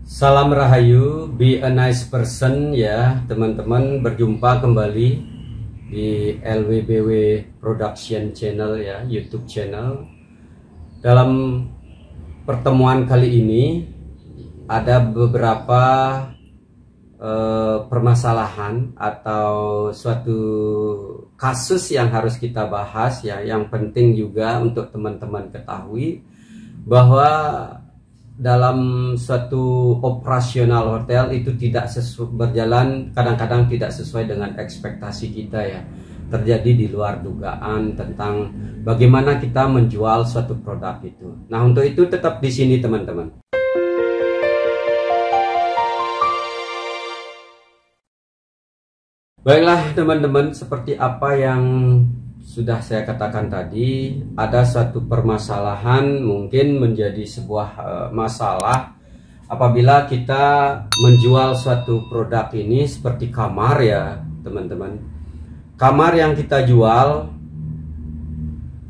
Salam Rahayu, be a nice person ya teman-teman. Berjumpa kembali di LWBW Production Channel ya, YouTube channel. Dalam pertemuan kali ini ada beberapa permasalahan atau suatu kasus yang harus kita bahas ya. Yang penting juga untuk teman-teman ketahui bahwa dalam suatu operasional hotel itu tidak berjalan, kadang-kadang tidak sesuai dengan ekspektasi kita ya. Terjadi di luar dugaan tentang bagaimana kita menjual suatu produk itu. Nah, untuk itu tetap di sini teman-teman. Baiklah teman-teman, seperti apa yang sudah saya katakan tadi, ada suatu permasalahan mungkin menjadi sebuah masalah apabila kita menjual suatu produk ini seperti kamar ya teman-teman. Kamar yang kita jual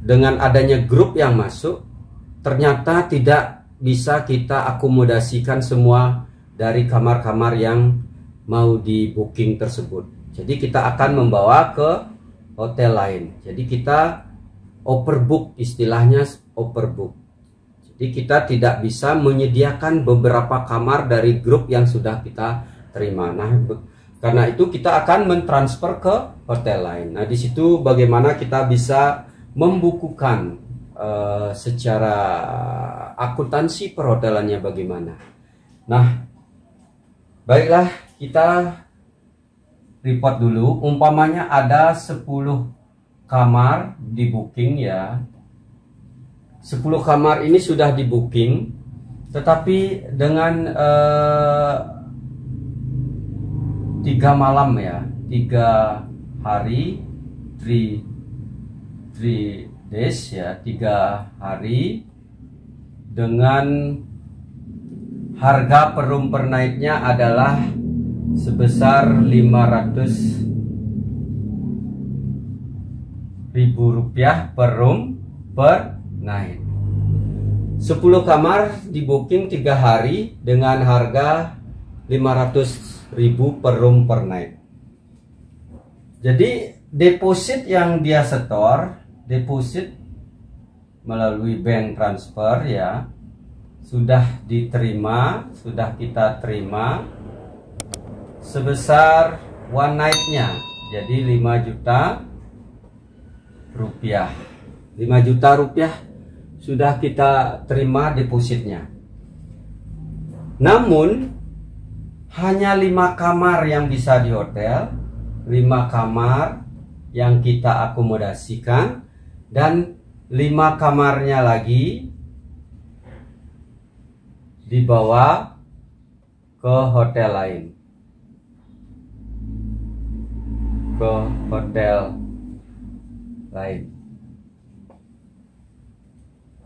dengan adanya grup yang masuk ternyata tidak bisa kita akomodasikan semua dari kamar-kamar yang mau di booking tersebut. Jadi kita akan membawa ke hotel lain. Jadi kita overbook, istilahnya overbook. Jadi kita tidak bisa menyediakan beberapa kamar dari grup yang sudah kita terima. Nah, karena itu kita akan mentransfer ke hotel lain. Nah, di situ bagaimana kita bisa membukukan secara akuntansi perhotelannya bagaimana. Nah, baiklah kita report dulu. Umpamanya ada 10 kamar di booking ya. 10 kamar ini sudah di booking, tetapi dengan 3 malam ya, 3 hari 3 days ya, 3 hari dengan harga per room per night-nya adalah sebesar 500.000 rupiah per room per night. 10 kamar di booking 3 hari dengan harga 500.000 per room per night. Jadi deposit yang dia setor, deposit melalui bank transfer ya, sudah diterima, sudah kita terima sebesar one night-nya, jadi 5 juta rupiah. 5 juta rupiah sudah kita terima depositnya. Namun hanya 5 kamar yang bisa di hotel, 5 kamar yang kita akomodasikan, dan 5 kamarnya lagi dibawa ke hotel lain. Ke hotel lain,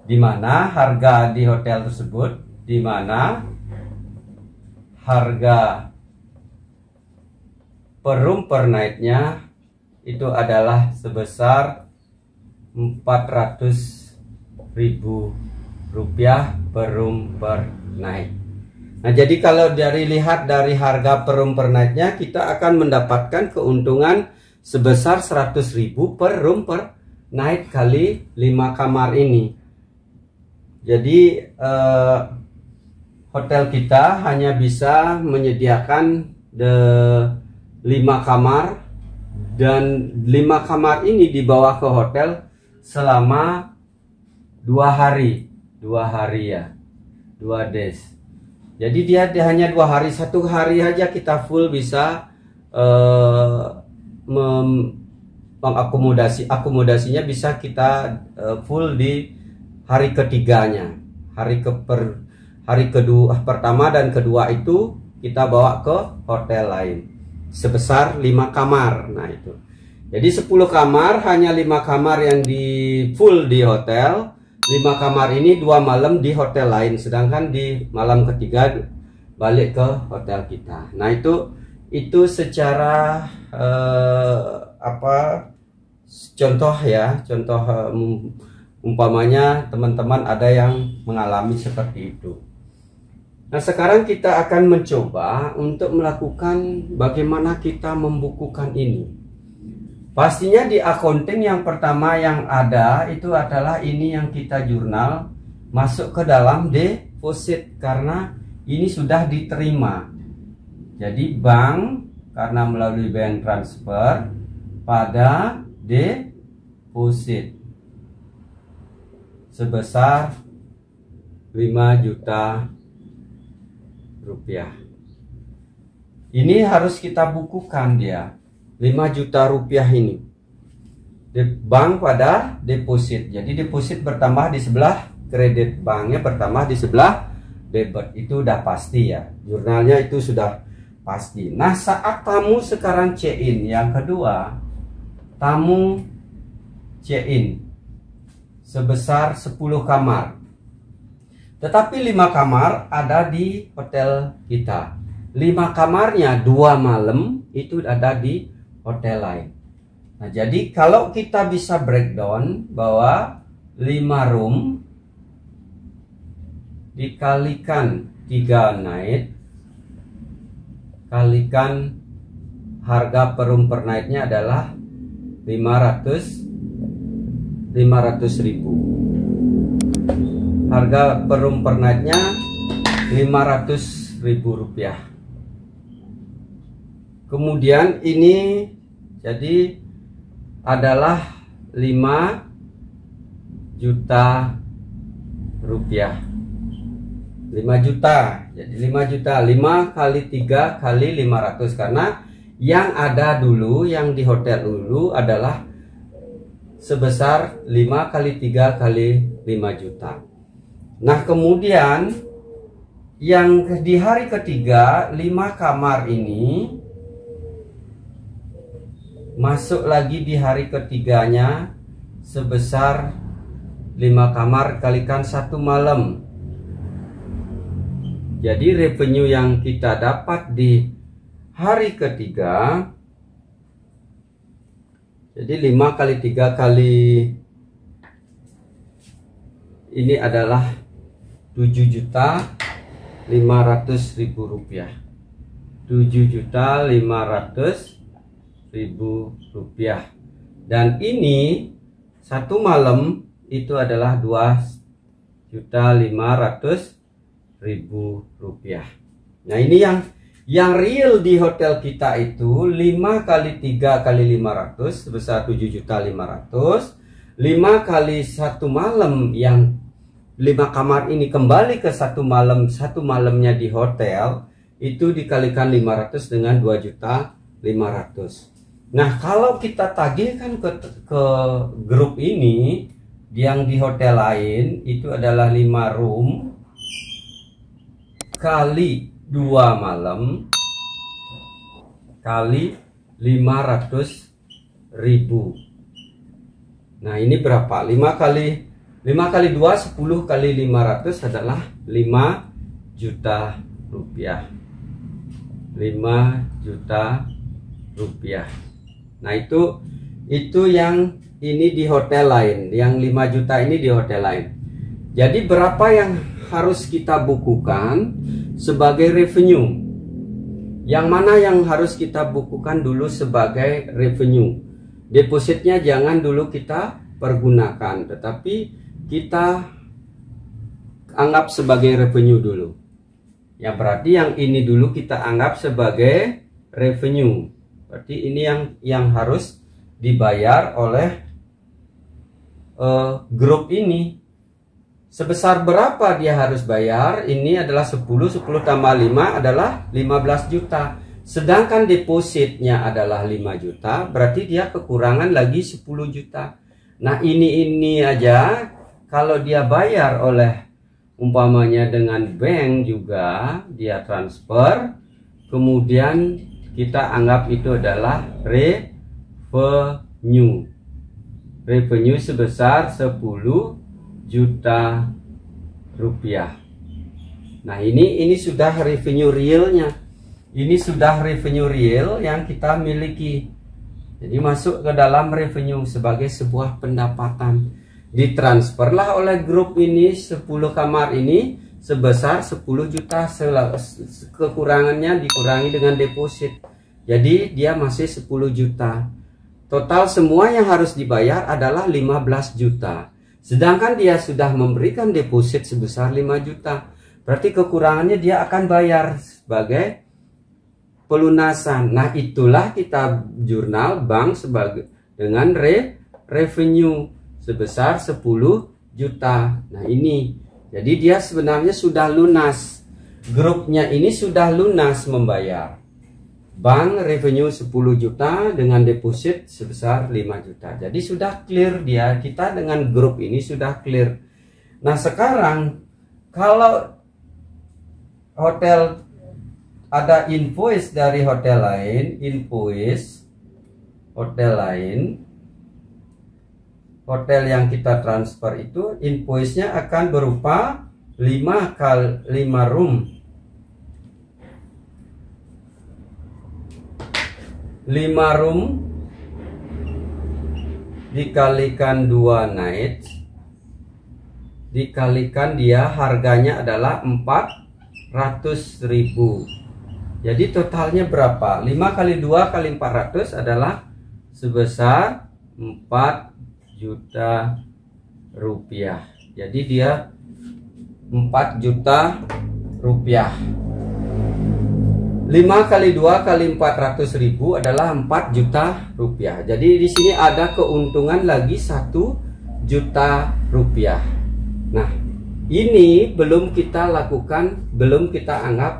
di mana harga di hotel tersebut, di mana harga per room per night-nya itu adalah sebesar 400.000 rupiah per room per night. Nah, jadi kalau lihat dari harga per room per night-nya, kita akan mendapatkan keuntungan sebesar 100.000 per room per night kali 5 kamar ini. Jadi hotel kita hanya bisa menyediakan 5 kamar, dan 5 kamar ini dibawa ke hotel selama 2 hari ya, 2 days. Jadi dia hanya 2 hari, 1 hari aja kita full bisa akomodasinya bisa kita full di hari ketiganya. Hari kedua, pertama dan kedua itu kita bawa ke hotel lain sebesar 5 kamar. Nah itu. Jadi 10 kamar, hanya 5 kamar yang di full di hotel. 5 kamar ini 2 malam di hotel lain, sedangkan di malam ketiga balik ke hotel kita. Nah itu secara contoh ya, contoh umpamanya teman-teman ada yang mengalami seperti itu. Nah, sekarang kita akan mencoba untuk melakukan bagaimana kita membukukan ini. Pastinya di accounting yang pertama yang ada itu adalah ini yang kita jurnal masuk ke dalam deposit karena ini sudah diterima. Jadi bank karena melalui bank transfer pada deposit sebesar 5 juta rupiah. Ini harus kita bukukan dia 5 juta rupiah ini bank pada deposit. Jadi deposit bertambah di sebelah kredit, banknya bertambah di sebelah debit. Itu udah pasti ya, jurnalnya itu sudah pasti. Nah, saat tamu sekarang check-in yang kedua, tamu check-in sebesar 10 kamar, tetapi 5 kamar ada di hotel kita. 5 kamarnya 2 malam itu ada di hotel lain. Nah, jadi kalau kita bisa breakdown bahwa 5 room dikalikan 3 night kalikan harga per room per nightnya adalah 500.000. Harga per room per nightnya 500.000 rupiah. Kemudian ini jadi adalah 5 juta rupiah. 5 juta. Jadi 5 juta, 5 kali 3 kali 500 karena yang ada dulu yang di hotel dulu adalah sebesar 5 kali 3 kali 5 juta. Nah, kemudian yang di hari ketiga 5 kamar ini masuk lagi di hari ketiganya sebesar 5 kamar kalikan 1 malam. Jadi revenue yang kita dapat di hari ketiga, jadi 5 kali 3 kali ini adalah 7.500.000 rupiah. 7.500.000 rupiah. Dan ini 1 malam itu adalah 2.500.000 rupiah. Nah, ini yang real di hotel kita itu 5 kali 3 kali 500 sebesar 7.500.000. 5 kali 1 malam yang 5 kamar ini kembali ke 1 malam, 1 malamnya di hotel itu dikalikan 500 dengan 2.500.000. Nah, kalau kita tagihkan ke grup ini yang di hotel lain itu adalah 5 room kali 2 malam kali 500.000. Nah, ini berapa? 5 kali 2 10 kali 500 adalah 5 juta rupiah. 5 juta rupiah. Nah, itu yang ini di hotel lain, yang 5 juta ini di hotel lain. Jadi berapa yang harus kita bukukan sebagai revenue? Yang mana yang harus kita bukukan dulu sebagai revenue? Depositnya jangan dulu kita pergunakan, tetapi kita anggap sebagai revenue dulu. Ya, berarti yang ini dulu kita anggap sebagai revenue. Berarti ini yang harus dibayar oleh grup ini. Sebesar berapa dia harus bayar? Ini adalah 10 tambah 5 adalah 15 juta. Sedangkan depositnya adalah 5 juta, berarti dia kekurangan lagi 10 juta. Nah, ini aja kalau dia bayar oleh umpamanya dengan bank juga dia transfer, kemudian kita anggap itu adalah revenue. Revenue sebesar 10 juta rupiah. Nah, ini sudah revenue realnya. Ini sudah revenue real yang kita miliki. Jadi masuk ke dalam revenue sebagai sebuah pendapatan. Ditransferlah oleh grup ini 10 kamar ini sebesar 10 juta, kekurangannya dikurangi dengan deposit. Jadi dia masih 10 juta. Total semua yang harus dibayar adalah 15 juta. Sedangkan dia sudah memberikan deposit sebesar 5 juta. Berarti kekurangannya dia akan bayar sebagai pelunasan. Nah, itulah kita jurnal bank sebagai dengan revenue sebesar 10 juta. Nah, ini. Jadi dia sebenarnya sudah lunas. Grupnya ini sudah lunas membayar. Bank revenue 10 juta dengan deposit sebesar 5 juta. Jadi sudah clear dia. Kita dengan grup ini sudah clear. Nah, sekarang kalau hotel ada invoice dari hotel lain, invoice hotel lain, hotel yang kita transfer itu invoice-nya akan berupa 5 room. 5 room dikalikan 2 night, dikalikan dia harganya adalah 400.000. Jadi totalnya berapa? 5 kali 2 kali 400 adalah sebesar 4 juta rupiah. Jadi dia 4 juta rupiah. 5 kali 2 kali 400.000 adalah 4 juta rupiah. Jadi di sini ada keuntungan lagi 1 juta rupiah. Nah, ini belum kita lakukan, belum kita anggap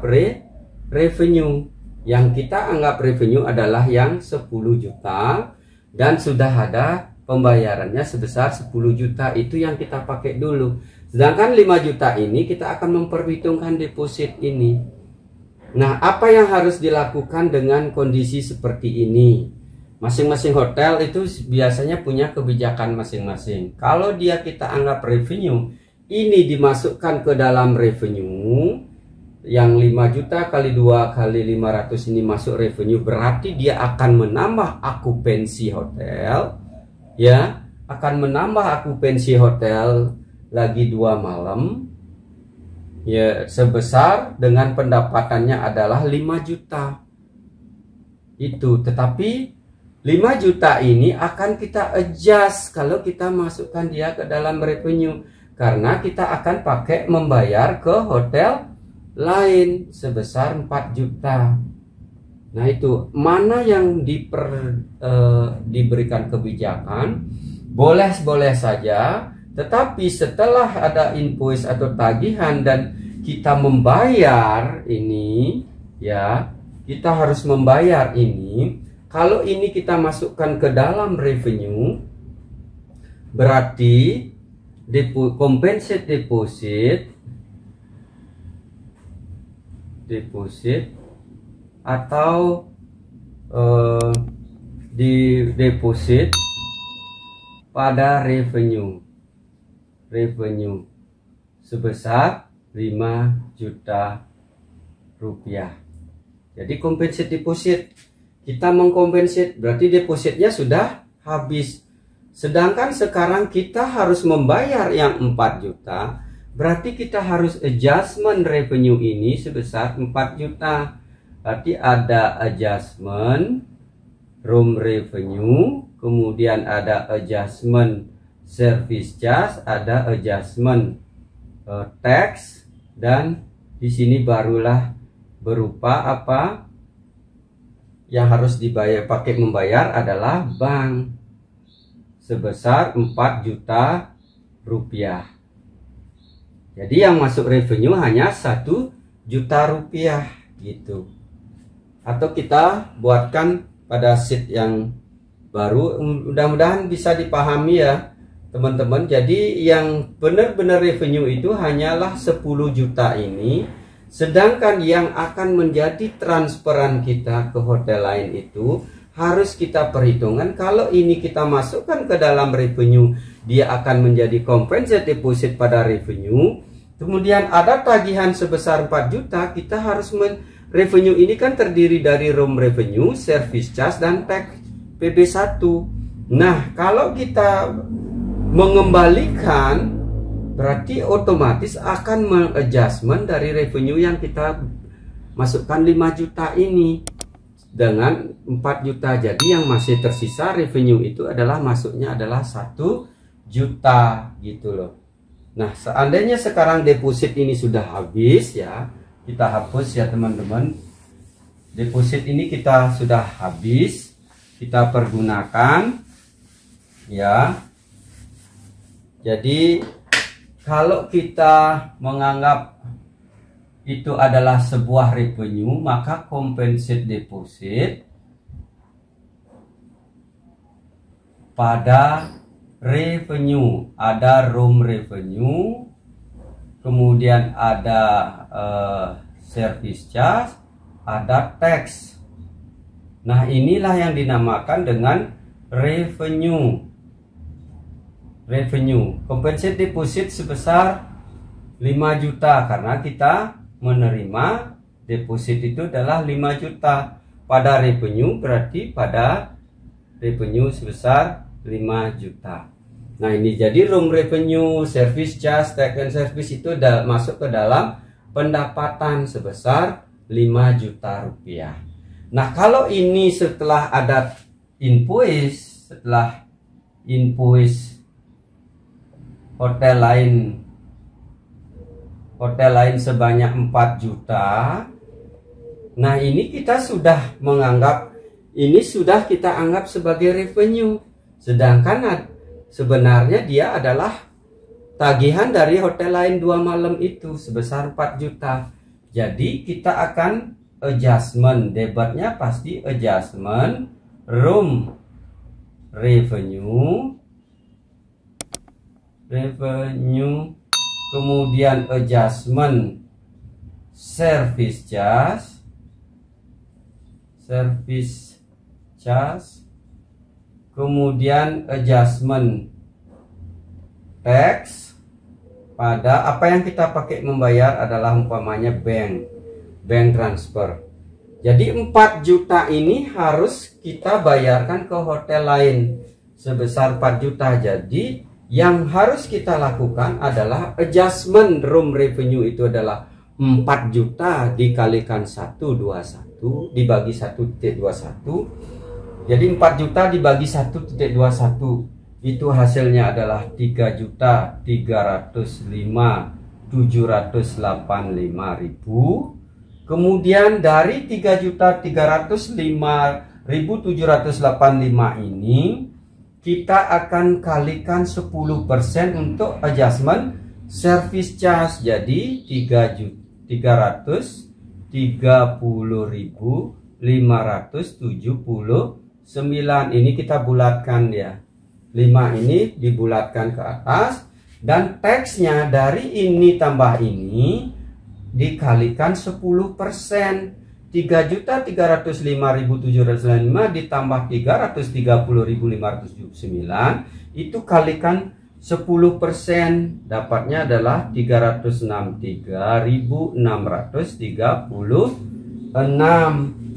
revenue. Yang kita anggap revenue adalah yang 10 juta dan sudah ada pembayarannya sebesar 10 juta. Itu yang kita pakai dulu. Sedangkan 5 juta ini kita akan memperhitungkan deposit ini. Nah, apa yang harus dilakukan dengan kondisi seperti ini? Masing-masing hotel itu biasanya punya kebijakan masing-masing. Kalau dia kita anggap revenue, ini dimasukkan ke dalam revenue, yang 5 juta kali 2 kali 500 ini masuk revenue, berarti dia akan menambah akupensi hotel, ya, akan menambah akupensi hotel lagi 2 malam. Ya, sebesar dengan pendapatannya adalah 5 juta. Itu, tetapi 5 juta ini akan kita adjust kalau kita masukkan dia ke dalam revenue. Karena kita akan pakai membayar ke hotel lain sebesar 4 juta. Nah, itu mana yang diberikan kebijakan, boleh-boleh saja. Tetapi setelah ada invoice atau tagihan dan kita membayar ini, ya, kita harus membayar ini. Kalau ini kita masukkan ke dalam revenue, berarti compensate deposit atau di deposit pada revenue sebesar 5 juta rupiah. Jadi compensate deposit, kita mengkompensate berarti depositnya sudah habis. Sedangkan sekarang kita harus membayar yang 4 juta, berarti kita harus adjustment revenue ini sebesar 4 juta. Berarti ada adjustment room revenue, kemudian ada adjustment service charge, ada adjustment tax, dan di sini barulah berupa apa yang harus dibayar, pakai membayar adalah bank sebesar 4 juta rupiah. Jadi yang masuk revenue hanya 1 juta rupiah gitu. Atau kita buatkan pada sheet yang baru, mudah-mudahan bisa dipahami ya teman-teman. Jadi yang benar-benar revenue itu hanyalah 10 juta ini, sedangkan yang akan menjadi transferan kita ke hotel lain itu harus kita perhitungkan. Kalau ini kita masukkan ke dalam revenue, dia akan menjadi compensate deposit pada revenue. Kemudian ada tagihan sebesar 4 juta, kita harus revenue ini kan terdiri dari room revenue, service charge, dan tax PB1. Nah, kalau kita mengembalikan berarti otomatis akan mengadjustment dari revenue yang kita masukkan 5 juta ini dengan 4 juta. Jadi yang masih tersisa revenue itu adalah masuknya adalah 1 juta gitu loh. Nah, seandainya sekarang deposit ini sudah habis ya, kita hapus ya teman-teman. Deposit ini kita sudah habis, kita pergunakan ya. Jadi kalau kita menganggap itu adalah sebuah revenue, maka compensate deposit pada revenue, ada room revenue, kemudian ada service charge, ada tax. Nah, inilah yang dinamakan dengan revenue. Compensate deposit sebesar 5 juta karena kita menerima deposit itu adalah 5 juta pada revenue, berarti pada revenue sebesar 5 juta. Nah, ini jadi room revenue, service charge, tax and service itu masuk ke dalam pendapatan sebesar 5 juta rupiah. Nah, kalau ini setelah ada invoice, setelah invoice hotel lain sebanyak 4 juta. Nah, ini kita sudah menganggap, ini sudah kita anggap sebagai revenue. Sedangkan sebenarnya dia adalah tagihan dari hotel lain 2 malam itu sebesar 4 juta. Jadi kita akan adjustment, debitnya pasti adjustment room revenue, kemudian adjustment service charge, kemudian adjustment tax pada apa yang kita pakai membayar adalah umpamanya bank transfer. Jadi 4 juta ini harus kita bayarkan ke hotel lain sebesar 4 juta. Jadi yang harus kita lakukan adalah adjustment room revenue, itu adalah 4 juta dikalikan 121 dibagi 1.21. Jadi 4 juta dibagi 1.21 itu hasilnya adalah 3.305.785.000. Kemudian dari 3.305.785 ini kita akan kalikan 10% untuk adjustment service charge. Jadi 330.579 ini kita bulatkan ya. 5 ini dibulatkan ke atas, dan teksnya dari ini tambah ini dikalikan 10%. 3.305.705 ditambah 330.579 itu kalikan 10%, dapatnya adalah 363.636.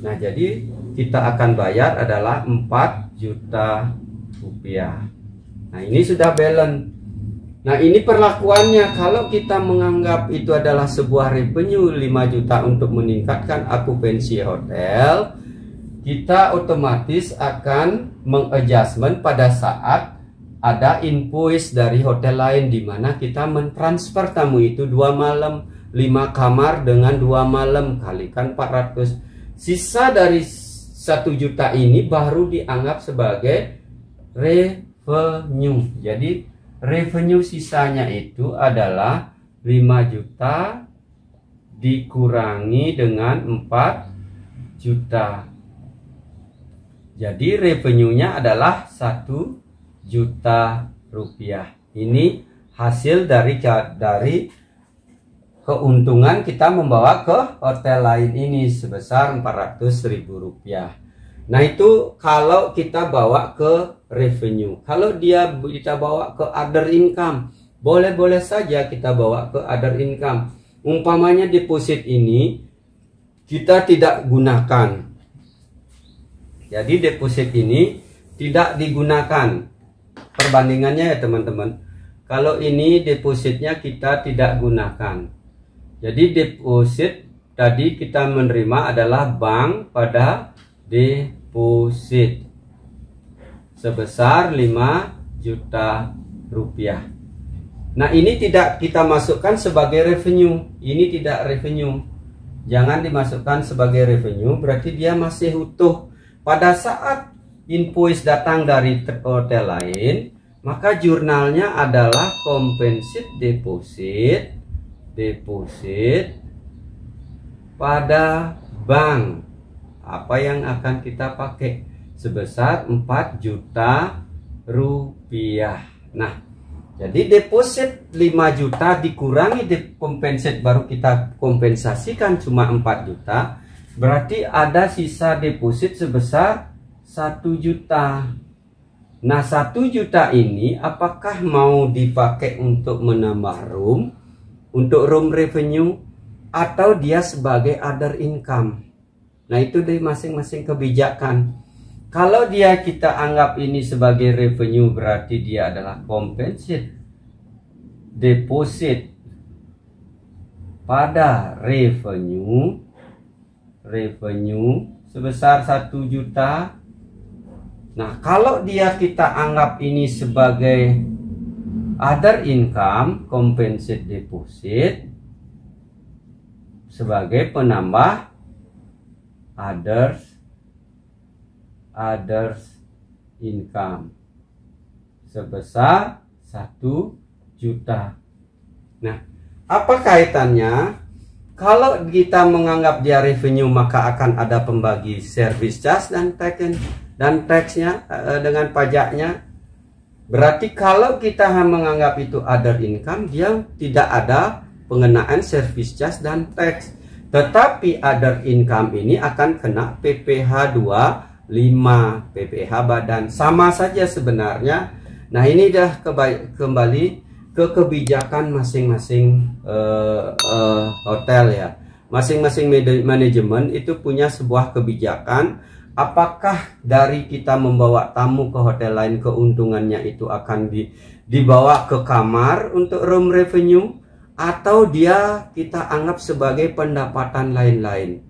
Nah, jadi kita akan bayar adalah 4 juta rupiah. Nah, ini sudah balance. Nah, ini perlakuannya. Kalau kita menganggap itu adalah sebuah revenue 5 juta untuk meningkatkan akupensi hotel, kita otomatis akan mengadjustment pada saat ada invoice dari hotel lain di mana kita mentransfer tamu itu 2 malam, 5 kamar dengan 2 malam, kalikan 400. Sisa dari 1 juta ini baru dianggap sebagai revenue. Jadi revenue sisanya itu adalah 5 juta dikurangi dengan 4 juta. Jadi revenue-nya adalah 1 juta rupiah. Ini hasil dari keuntungan kita membawa ke hotel lain ini sebesar 400.000 rupiah. Nah, itu kalau kita bawa ke revenue. Kalau kita bawa ke other income, boleh-boleh saja kita bawa ke other income. Umpamanya deposit ini kita tidak gunakan. Jadi deposit ini tidak digunakan. Perbandingannya ya teman-teman. Kalau ini depositnya kita tidak gunakan. Jadi deposit tadi kita menerima adalah bank pada deposit sebesar 5 juta rupiah. Nah, ini tidak kita masukkan sebagai revenue. Ini tidak revenue. Jangan dimasukkan sebagai revenue, berarti dia masih utuh. Pada saat invoice datang dari hotel lain, maka jurnalnya adalah compensate deposit pada bank. Apa yang akan kita pakai sebesar 4 juta rupiah. Nah, jadi deposit 5 juta dikurangi compensate, baru kita kompensasikan cuma 4 juta. Berarti ada sisa deposit sebesar 1 juta. Nah, 1 juta ini apakah mau dipakai untuk menambah room, untuk room revenue, atau dia sebagai other income? Nah, itu dari masing-masing kebijakan. Kalau dia kita anggap ini sebagai revenue, berarti dia adalah compensate deposit pada revenue sebesar 1 juta. Nah, kalau dia kita anggap ini sebagai other income, compensate deposit sebagai penambah others income sebesar 1 juta. Nah, apa kaitannya? Kalau kita menganggap dia revenue, maka akan ada pembagi service charge dan taxnya dengan pajaknya. Berarti kalau kita menganggap itu other income, dia tidak ada pengenaan service charge dan tax. Tetapi other income ini akan kena PPh 25, PPh badan. Sama saja sebenarnya. Nah, ini dah kembali ke kebijakan masing-masing hotel ya. Masing-masing manajemen itu punya sebuah kebijakan. Apakah dari kita membawa tamu ke hotel lain, keuntungannya itu akan dibawa ke kamar untuk room revenue, atau dia kita anggap sebagai pendapatan lain-lain.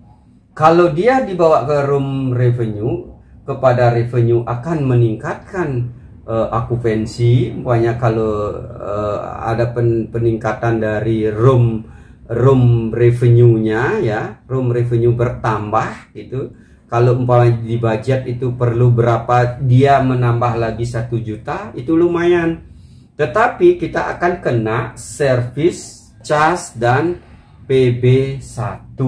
Kalau dia dibawa ke room revenue, kepada revenue akan meningkatkan okupansi. Umpamanya kalau ada peningkatan dari room revenue-nya ya, room revenue bertambah gitu. Kalau umpamanya di budget itu perlu berapa, dia menambah lagi 1 juta, itu lumayan. Tetapi kita akan kena service charge dan PB1.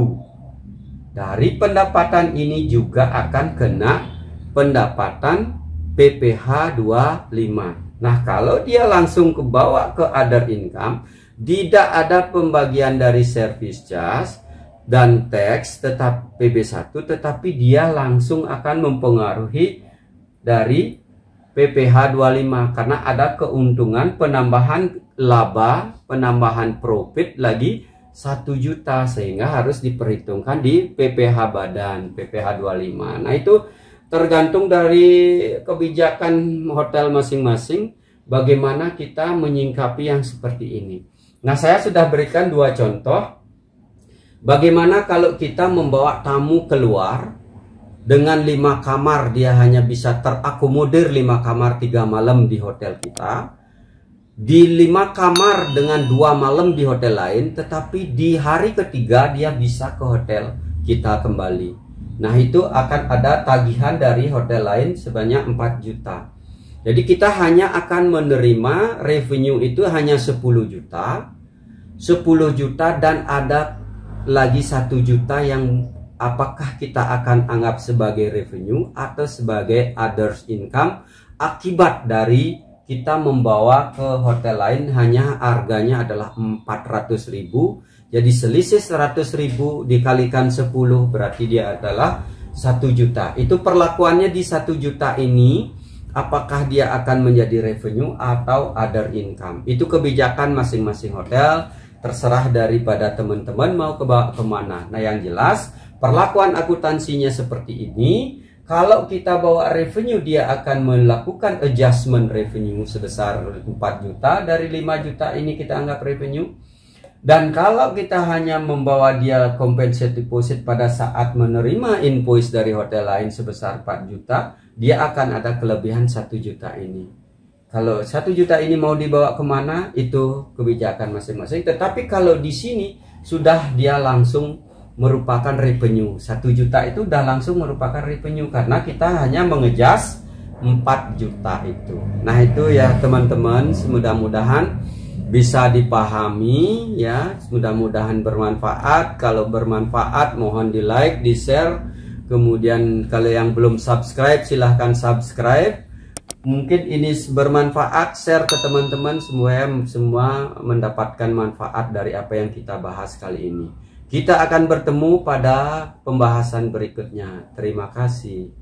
Dari pendapatan ini juga akan kena pendapatan PPh 25. Nah, kalau dia langsung kebawa ke other income, tidak ada pembagian dari service charge dan tax tetap PB1, tetapi dia langsung akan mempengaruhi dari PPh 25 karena ada keuntungan penambahan laba, penambahan profit lagi 1 juta, sehingga harus diperhitungkan di PPh badan, PPh 25. Nah, itu tergantung dari kebijakan hotel masing-masing bagaimana kita menyingkapi yang seperti ini. Nah, saya sudah berikan 2 contoh. Bagaimana kalau kita membawa tamu keluar dengan 5 kamar, dia hanya bisa terakomodir 5 kamar 3 malam di hotel kita. Di 5 kamar dengan 2 malam di hotel lain, tetapi di hari ketiga dia bisa ke hotel kita kembali. Nah, itu akan ada tagihan dari hotel lain sebanyak 4 juta. Jadi kita hanya akan menerima revenue itu hanya 10 juta. 10 juta dan ada lagi 1 juta yang apakah kita akan anggap sebagai revenue atau sebagai others income akibat dari kita membawa ke hotel lain hanya harganya adalah 400.000. Jadi selisih 100.000 dikalikan 10 berarti dia adalah 1 juta. Itu perlakuannya di 1 juta ini, apakah dia akan menjadi revenue atau other income. Itu kebijakan masing-masing hotel, terserah daripada teman-teman mau ke kemana. Nah, yang jelas perlakuan akuntansinya seperti ini. Kalau kita bawa revenue, dia akan melakukan adjustment revenue sebesar 4 juta. Dari 5 juta ini kita anggap revenue. Dan kalau kita hanya membawa dia compensate deposit pada saat menerima invoice dari hotel lain sebesar 4 juta, dia akan ada kelebihan 1 juta ini. Kalau 1 juta ini mau dibawa kemana, itu kebijakan masing-masing. Tetapi kalau di sini sudah dia langsung merupakan revenue. 1 juta itu udah langsung merupakan revenue karena kita hanya mengejas 4 juta itu. Nah itu ya teman-teman, mudah-mudahan bisa dipahami ya, mudah-mudahan bermanfaat. Kalau bermanfaat mohon di like, di share. Kemudian kalau yang belum subscribe silahkan subscribe. Mungkin ini bermanfaat, share ke teman-teman semua mendapatkan manfaat dari apa yang kita bahas kali ini. Kita akan bertemu pada pembahasan berikutnya. Terima kasih.